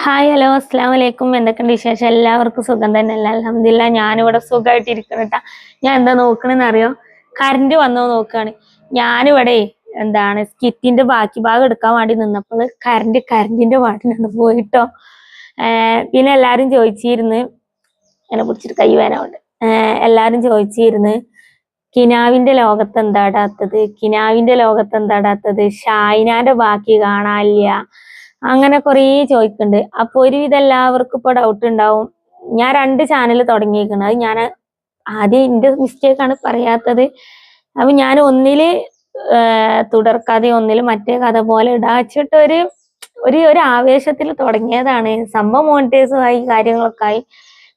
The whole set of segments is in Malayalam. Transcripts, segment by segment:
ഹായ് ഹലോ അസ്സാം വലൈക്കും. എന്തൊക്കെയുണ്ട് വിശേഷം? എല്ലാവർക്കും സുഖം തന്നെയല്ല? അൽഹംദുലില്ലാ ഞാനിവിടെ സുഖമായിട്ടിരിക്കണം കേട്ടാ. ഞാൻ എന്താ നോക്കണെന്ന് അറിയോ? കറണ്ട് വന്നോ നോക്കാണ്. ഞാനിവിടെ സ്കിറ്റിന്റെ ബാക്കി ഭാഗം എടുക്കാൻ വേണ്ടി നിന്നപ്പോൾ കറണ്ടിന്റെ പാട്ടിനാണ് പോയിട്ടോ. പിന്നെ എല്ലാരും ചോദിച്ചിരുന്നു, എന്നെ പിടിച്ചിട്ട് കൈ വേനാവുണ്ട്. എല്ലാരും ചോദിച്ചിരുന്നു കിനാവിന്റെ ലോകത്ത് എന്താടാത്തത്, കിനാവിന്റെ ലോകത്ത് എന്താടാത്തത്, ഷായിനാന്റെ ബാക്കി കാണാനില്ല, അങ്ങനെ കുറേ ചോദിക്കുന്നുണ്ട്. അപ്പൊ ഒരുവിധം എല്ലാവർക്കും ഇപ്പൊ ഡൗട്ട് ഉണ്ടാവും. ഞാൻ 2 ചാനൽ തുടങ്ങിയിരിക്കുന്നത്. അത് ഞാൻ ആദ്യം എന്റെ മിസ്റ്റേക്ക് ആണ് പറയാത്തത്. അപ്പൊ ഞാൻ ഒന്നില് തുടർക്കഥ, ഒന്നില് മറ്റേ കഥ പോലെ ഇടാച്ചിട്ട് ഒരു ഒരു ഒരു ആവേശത്തിൽ തുടങ്ങിയതാണ്. സംഭവം മോണിറ്റൈസുമായി കാര്യങ്ങളൊക്കെ ആയി.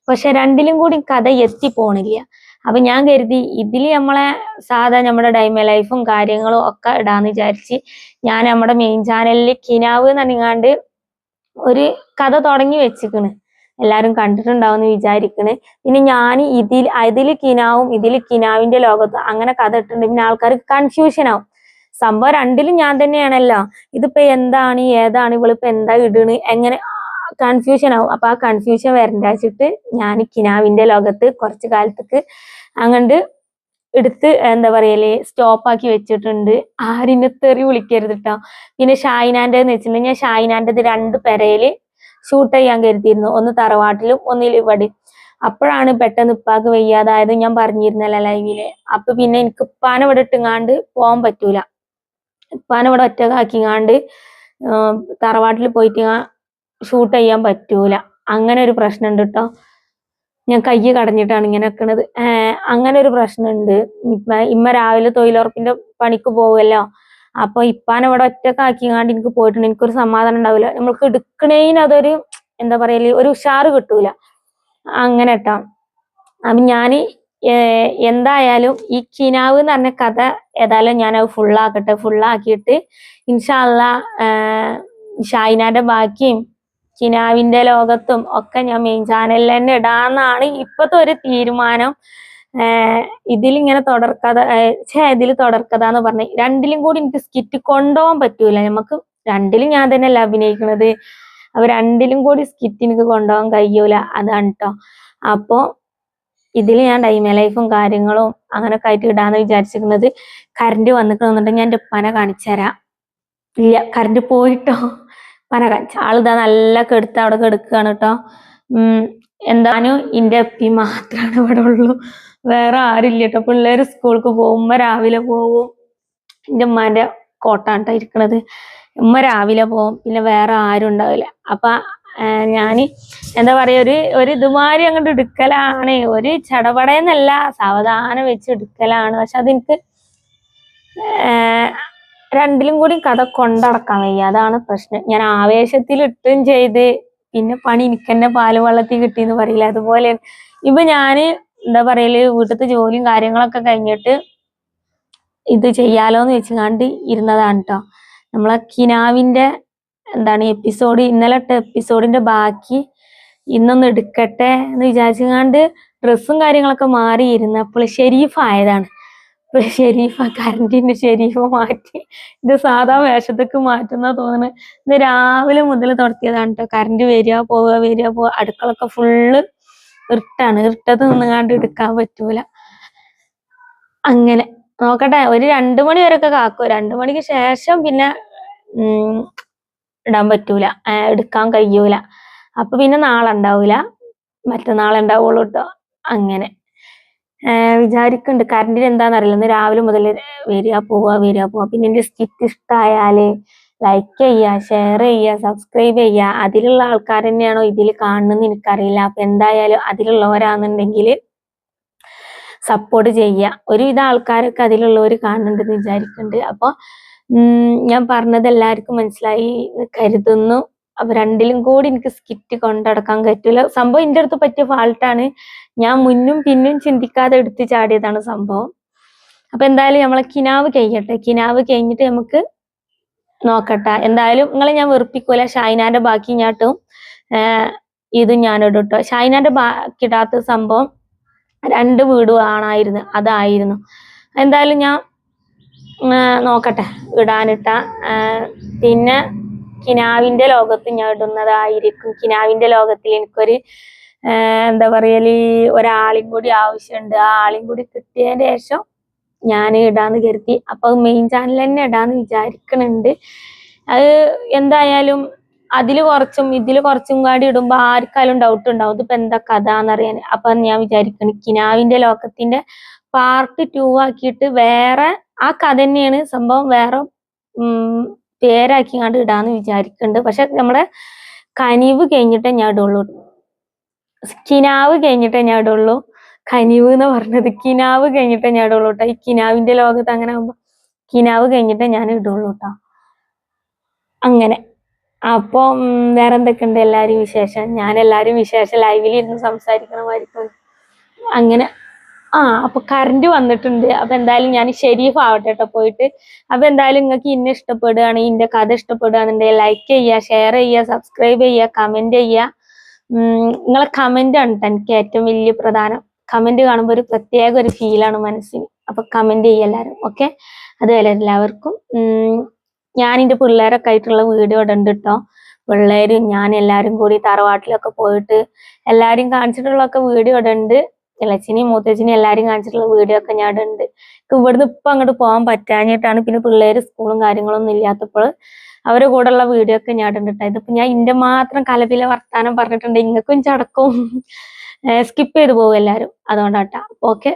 പക്ഷെ രണ്ടിലും കൂടി കഥ എത്തി പോണില്ല. അപ്പൊ ഞാൻ കരുതി ഇതില് നമ്മളെ സാധാ നമ്മുടെ ഡൈമ ലൈഫും കാര്യങ്ങളും ഒക്കെ ഇടാന്ന് വിചാരിച്ച് ഞാൻ നമ്മുടെ മെയിൻ ചാനലിൽ കിനാവ് എന്നറിയാണ്ട് ഒരു കഥ തുടങ്ങി വെച്ചിക്കണ്. എല്ലാരും കണ്ടിട്ടുണ്ടാവുമെന്ന് വിചാരിക്കണ്. പിന്നെ ഞാൻ അതില് കിനാവും ഇതില് കിനാവിന്റെ ലോകത്തും അങ്ങനെ കഥ ഇട്ടിട്ടുണ്ട്. പിന്നെ ആൾക്കാർക്ക് കൺഫ്യൂഷൻ ആവും. സംഭവം രണ്ടിലും ഞാൻ തന്നെയാണല്ലോ. ഇതിപ്പോ എന്താണ്, ഏതാണ്, ഇവളിപ്പോ എന്താ ഇടണ്, എങ്ങനെ കൺഫ്യൂഷൻ ആവും. അപ്പൊ ആ കൺഫ്യൂഷൻ വരണ്ടാച്ചിട്ട് ഞാൻ കിനാവിന്റെ ലോകത്ത് കുറച്ചു കാലത്തേക്ക് അങ്ങണ്ട് എടുത്ത് എന്താ പറയല് സ്റ്റോപ്പ് ആക്കി വെച്ചിട്ടുണ്ട്. ആരിനെ തെറി വിളിക്കരുത് കേട്ടോ. പിന്നെ ഷായിനാന്റെ എന്ന് വെച്ചിട്ടുണ്ടെങ്കിൽ ഞാൻ ഷായിനാന്റെത് 2 പെരയില് ഷൂട്ട് ചെയ്യാൻ കരുതിയിരുന്നു. ഒന്ന് തറവാട്ടിലും ഒന്നിൽ ഇവിടെ. അപ്പോഴാണ് പെട്ടെന്ന് ഉപ്പാക്ക് വയ്യാതായത്. ഞാൻ പറഞ്ഞിരുന്നല്ലോ ലൈവില്. അപ്പൊ പിന്നെ എനിക്ക് ഉപ്പാനെ ഇവിടെ ഇട്ടുങ്ങാണ്ട് പോകാൻ പറ്റൂല. ഉപ്പാനെ ഇവിടെ ഒറ്റക്കാക്കിങ്ങാണ്ട് തറവാട്ടിൽ പോയിട്ട് ഷൂട്ട് ചെയ്യാൻ പറ്റൂല. അങ്ങനെ ഒരു പ്രശ്നമുണ്ട് കേട്ടോ. ഞാൻ കൈ കടഞ്ഞിട്ടാണ് ഇങ്ങനെ വെക്കണത്. അങ്ങനെ ഒരു പ്രശ്നമുണ്ട്. ഇമ്മ രാവിലെ തൊഴിലുറപ്പിന്റെ പണിക്ക് പോവുമല്ലോ. അപ്പൊ ഇപ്പാനെ ഇവിടെ ഒറ്റക്കാക്കിങ്ങാണ്ട് എനിക്ക് പോയിട്ടുണ്ട്. എനിക്കൊരു സമാധാനം ഉണ്ടാവില്ല. നമ്മൾക്ക് എടുക്കണേന് അതൊരു എന്താ പറയല്, ഒരു ഉഷാറ് കിട്ടൂല. അങ്ങനെ കേട്ടോ. അപ്പൊ ഞാന് എന്തായാലും ഈ കിനാവ് എന്ന് പറഞ്ഞ കഥ ഏതായാലും ഞാൻ അത് ഫുള്ളാക്കട്ടെ. ഫുള്ളാക്കിയിട്ട് ഇൻഷാ അള്ളാ ഷായിനാന്റെ ബാക്കിയും കിനാവിന്റെ ലോകത്തും ഒക്കെ ഞാൻ മെയിൻ ചാനലിൽ തന്നെ ഇടാന്നാണ് ഇപ്പത്തെ ഒരു തീരുമാനം. ഇതിലിങ്ങനെ തുടർക്കഥ ഇതില് തുടർക്കഥ എന്ന് പറഞ്ഞ രണ്ടിലും കൂടി എനിക്ക് സ്കിറ്റ് കൊണ്ടുപോകാൻ പറ്റൂല. നമുക്ക് രണ്ടിലും ഞാൻ തന്നെയല്ല അഭിനയിക്കണത്. അപ്പൊ രണ്ടിലും കൂടി സ്കിറ്റ് എനിക്ക് കൊണ്ടുപോകാൻ കഴിയൂല. അതാണ് കേട്ടോ. അപ്പൊ ഇതില് ഞാൻ ഡൈമ ലൈഫും കാര്യങ്ങളും അങ്ങനൊക്കെ ആയിട്ട് ഇടാന്ന് വിചാരിച്ചിരുന്നത്. കറണ്ട് വന്നിട്ടുണ്ടെന്നുണ്ടെങ്കിൽ ഞാൻ എൻ്റെ ഉപ്പാനെ കാണിച്ചു തരാം. ഇല്ല, കറണ്ട് പോയിട്ടോ. ഉപ്പാനെ കാണിച്ച ആളിതാ നല്ല കെടുത്ത് അവിടെ കെടുക്കുകയാണ് കേട്ടോ. എന്താനും ഇന്റെ അപ്പി മാത്രമാണ് ഇവിടെ ഉള്ളൂ. വേറെ ആരില്ല കേട്ടോ. പിള്ളേര് സ്കൂൾക്ക് പോകും. ഉമ്മ രാവിലെ പോവും. എൻ്റെ ഉമ്മാന്റെ കോട്ടാണ് ട്ടോ ഇരിക്കണത്. ഉമ്മ രാവിലെ പോവും. പിന്നെ വേറെ ആരും ഉണ്ടാവില്ല. അപ്പൊ ഞാന് എന്താ പറയാ ഒരു ഇതുമാതിരി അങ്ങോട്ട് എടുക്കലാണ്. ഒരു ചടപടയെന്നല്ല, സാവധാനം വെച്ച് എടുക്കലാണ്. പക്ഷെ അതെനിക്ക് രണ്ടിലും കൂടി കഥ കൊണ്ടടക്കാൻ വയ്യ. അതാണ് പ്രശ്നം. ഞാൻ ആവേശത്തിൽ ഇട്ടും ചെയ്ത് പിന്നെ പണി എനിക്കെന്നെ പാല് വെള്ളത്തിൽ കിട്ടിയെന്ന് പറയില്ല, അതുപോലെ ഇപ്പൊ ഞാന് എന്താ പറയല് വീട്ടിലത്തെ ജോലിയും കാര്യങ്ങളൊക്കെ കഴിഞ്ഞിട്ട് ഇത് ചെയ്യാലോന്ന് വെച്ചുകൊണ്ട് ഇരുന്നതാണ് കേട്ടോ. നമ്മളെ കിനാവിന്റെ ഇന്നലെ ഇട്ട എപ്പിസോഡിന്റെ ബാക്കി ഇന്നൊന്ന് എടുക്കട്ടെ എന്ന് വിചാരിച്ചുകൊണ്ട് ഡ്രസ്സും കാര്യങ്ങളൊക്കെ മാറിയിരുന്നപ്പോൾ ഷെരീഫ് ആയതാണ്. ഷെരീഫ് മാറ്റി ഇത് സാധാ വേഷത്തേക്ക് മാറ്റുന്ന തോന്നുന്നത്. ഇത് രാവിലെ മുതൽ തുടത്തിയതാണ് കേട്ടോ. കറണ്ട് വരിക പോവുക. അടുക്കളൊക്കെ ഫുള്ള് ഇരുട്ടാണ്. ഇരുട്ടത്ത് നിന്നുകാണ്ട് എടുക്കാൻ പറ്റൂല. അങ്ങനെ നോക്കട്ടെ. ഒരു 2 മണി വരെയൊക്കെ കാക്കും. 2 മണിക്ക് ശേഷം പിന്നെ ഇടാൻ പറ്റൂല, എടുക്കാൻ കഴിയൂല. അപ്പൊ പിന്നെ നാളെ ഉണ്ടാവൂല, മറ്റന്നാളെ ഉണ്ടാവുള്ളൂ കേട്ടോ. അങ്ങനെ വിചാരിക്കുന്നുണ്ട്. കറണ്ടിന് എന്താണെന്നറിയില്ല. ഇന്ന് രാവിലെ മുതൽ വരിക പോവുക. പിന്നെ എന്റെ സ്കിറ്റ് ഇഷ്ടമായാല് ലൈക്ക് ചെയ്യുക, ഷെയർ ചെയ്യുക, സബ്സ്ക്രൈബ് ചെയ്യുക. അതിലുള്ള ആൾക്കാർ തന്നെയാണോ ഇതിൽ കാണുന്നെന്ന് എനിക്കറിയില്ല. അപ്പൊ എന്തായാലും അതിലുള്ളവരാണെന്നുണ്ടെങ്കിൽ സപ്പോർട്ട് ചെയ്യുക. ഒരുവിധ ആൾക്കാരൊക്കെ അതിലുള്ളവർ കാണുന്നുണ്ടെന്ന് വിചാരിക്കുന്നുണ്ട്. അപ്പൊ ഞാൻ പറഞ്ഞത് എല്ലാവർക്കും മനസ്സിലായി കരുതുന്നു. അപ്പൊ രണ്ടിലും കൂടി എനിക്ക് സ്കിറ്റ് കൊണ്ടടക്കാൻ പറ്റൂല. സംഭവം എൻ്റെ അടുത്ത് പറ്റിയ ഫാൾട്ടാണ്. ഞാൻ മുന്നും പിന്നും ചിന്തിക്കാതെ എടുത്ത് ചാടിയതാണ് സംഭവം. അപ്പൊ എന്തായാലും നമ്മളെ കിനാവ് കഴിയട്ടെ. കിനാവ് കഴിഞ്ഞിട്ട് നമുക്ക് നോക്കട്ടെ. എന്തായാലും നിങ്ങളെ ഞാൻ വെറുപ്പിക്കൂല. ഷായിനാന്റെ ബാക്കി ഞാട്ടും ഇത് ഞാനിടും കേട്ടോ. ഷായിനാന്റെ ബാക്കി ഇടാത്ത സംഭവം 2 വീടും ആണായിരുന്നു, അതായിരുന്നു. എന്തായാലും ഞാൻ നോക്കട്ടെ ഇടാനിട്ട. പിന്നെ കിനാവിന്റെ ലോകത്ത് ഞാൻ ഇടുന്നതായിരിക്കും. കിനാവിന്റെ ലോകത്തിൽ എനിക്കൊരു എന്താ പറയല് ഒരാളും കൂടി ആവശ്യമുണ്ട്. ആ ആളും കൂടി കിട്ടിയതിന് ശേഷം ഞാൻ ഇടാന്ന് കരുതി. അപ്പൊ മെയിൻ ചാനൽ തന്നെ ഇടാന്ന് വിചാരിക്കണുണ്ട്. അത് എന്തായാലും അതില് കുറച്ചും ഇതില് കുറച്ചും കൂടി ഇടുമ്പോ ആർക്കാലും ഡൗട്ട് ഉണ്ടാവും ഇതിപ്പോ എന്താ കഥ എന്നറിയാൻ. അപ്പൊ ഞാൻ വിചാരിക്കണം കിനാവിന്റെ ലോകത്തിന്റെ പാർട്ട് 2 ആക്കിയിട്ട് വേറെ ആ കഥ തന്നെയാണ് സംഭവം, വേറെ പേരാക്കി കണ്ട് ഇടാന്ന് വിചാരിക്കുന്നുണ്ട്. പക്ഷെ നമ്മുടെ കനിവ് കഴിഞ്ഞിട്ടേ ഞാൻ ഇടുള്ളൂ. കിനാവ് കഴിഞ്ഞിട്ടേ ഞാൻ ഇടുള്ളൂ. കനിവ് എന്ന് പറഞ്ഞത് കിനാവ് കഴിഞ്ഞിട്ടേ ഞാൻ ഇടുള്ളൂ കേട്ടോ. ഈ കിനാവിന്റെ ലോകത്ത് അങ്ങനെ ആകുമ്പോ കിനാവ് കഴിഞ്ഞിട്ടേ ഞാൻ ഇടുള്ളൂ കേട്ടോ. അങ്ങനെ അപ്പൊ വേറെ എന്തൊക്കെയുണ്ട് എല്ലാരും വിശേഷം? ഞാൻ എല്ലാരും വിശേഷം ലൈവിൽ ഇരുന്ന് സംസാരിക്കണമായിരിക്കും. അങ്ങനെ അപ്പൊ കറണ്ട് വന്നിട്ടുണ്ട്. അപ്പൊ എന്തായാലും ഞാൻ ഷെരീഫ് ആവട്ടെ കേട്ടോ പോയിട്ട്. അപ്പൊ എന്തായാലും നിങ്ങൾക്ക് ഇന്നെ ഇഷ്ടപ്പെടുകയാണെങ്കിൽ ഇന്റെ കഥ ഇഷ്ടപ്പെടുകയാണെന്നുണ്ടെങ്കിൽ ലൈക്ക് ചെയ്യുക, ഷെയർ ചെയ്യുക, സബ്സ്ക്രൈബ് ചെയ്യുക, കമന്റ് ചെയ്യുക. നിങ്ങളെ കമന്റ് ആണ് എനിക്ക് ഏറ്റവും വലിയ പ്രധാനം. കമന്റ് കാണുമ്പോൾ ഒരു പ്രത്യേക ഒരു ഫീലാണ് മനസ്സിന്. അപ്പൊ കമന്റ് ചെയ്യുക എല്ലാവരും. ഓക്കെ, അതുപോലെ എല്ലാവർക്കും ഞാൻ എൻ്റെ പിള്ളേരൊക്കെ ആയിട്ടുള്ള വീഡിയോ ഇടുന്നുണ്ട് കേട്ടോ. പിള്ളേരും ഞാൻ എല്ലാവരും കൂടി തറവാട്ടിലൊക്കെ പോയിട്ട് എല്ലാവരും കാണിച്ചിട്ടുള്ളൊക്കെ വീഡിയോ ഇടുന്നുണ്ട്. ഇളച്ചിനെയും മൂത്തച്ഛനെയും എല്ലാവരും കാണിച്ചിട്ടുള്ള വീഡിയോ ഒക്കെ ഞാൻ ഇടുന്നുണ്ട്. ഇവിടുന്ന് ഇപ്പൊ അങ്ങോട്ട് പോകാൻ പറ്റാഞ്ഞിട്ടാണ്. പിന്നെ പിള്ളേര് സ്കൂളും കാര്യങ്ങളൊന്നും ഇല്ലാത്തപ്പോൾ അവരുടെ കൂടെയുള്ള വീഡിയോ ഒക്കെ ഞാൻ ഇടുന്നുണ്ട്. ഇതിപ്പോ ഞാൻ ഇന്റെ മാത്രം കലപില വർത്താനം പറഞ്ഞിട്ടുണ്ട്, ഇങ്ങക്കും ചടക്കും, സ്കിപ്പ് ചെയ്ത് പോകും എല്ലാവരും. അതുകൊണ്ടാട്ടാ. ഓക്കെ,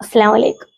അസ്സലാമു അലൈക്കും.